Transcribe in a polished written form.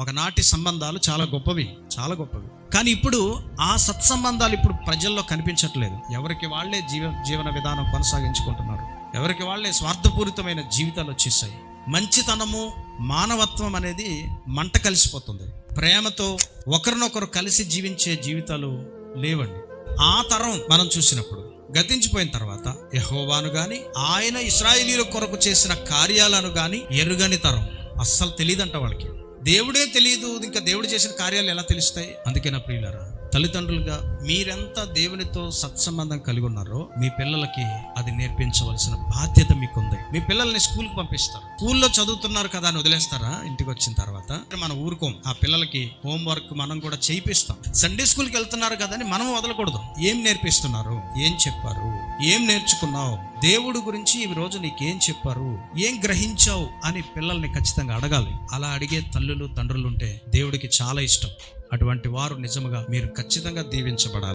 ఒకనాటి సంబంధాలు చాలా గొప్పవి, చాలా గొప్పవి. కానీ ఇప్పుడు ఆ సత్సంబంధాలు ఇప్పుడు ప్రజల్లో కనిపించట్లేదు. ఎవరికి వాళ్ళే జీవన విధానం కొనసాగించుకుంటున్నారు. ఎవరికి వాళ్ళే స్వార్థపూరితమైన జీవితాలు వచ్చేసాయి. మంచితనము, మానవత్వం అనేది మంట కలిసిపోతుంది. ప్రేమతో ఒకరినొకరు కలిసి జీవించే జీవితాలు లేవండి. ఆ తరం మనం చూసినప్పుడు గతించిపోయిన తర్వాత యెహోవాను గాని ఆయన ఇశ్రాయేలీయుల కొరకు చేసిన కార్యాలను గాని ఎరుగని తరం. అస్సలు తెలియదంట వాళ్ళకి. దేవుడే తెలియదు, ఇంకా దేవుడు చేసిన కార్యాలు ఎలా తెలుస్తాయి? అందుకే నా ప్రియులారా, తల్లిదండ్రులుగా మీరెంత దేవునితో సత్సంబంధం కలిగి ఉన్నారో మీ పిల్లలకి అది నేర్పించవలసిన బాధ్యత మీకుంది. మీ పిల్లల్ని స్కూల్కి పంపిస్తారు. స్కూల్లో చదువుతున్నారు కదా అని వదిలేస్తారా? ఇంటికి వచ్చిన తర్వాత మనం ఊరుకోం. ఆ పిల్లలకి హోంవర్క్ మనం కూడా చేయిస్తాం. సండే స్కూల్కి వెళ్తున్నారు కదా అని మనం వదలకూడదు. ఏం నేర్పిస్తున్నారు? ఏం చెప్పారు? ఏం నేర్చుకున్నావు? దేవుడు గురించి ఈ రోజు నీకేం చెప్పారు? ఏం గ్రహించావు అని పిల్లల్ని ఖచ్చితంగా అడగాలి. అలా అడిగే తల్లులు తండ్రులు ఉంటే దేవుడికి చాలా ఇష్టం. అటువంటి వారు నిజముగా మీరు ఖచ్చితంగా దీవించబడాలి.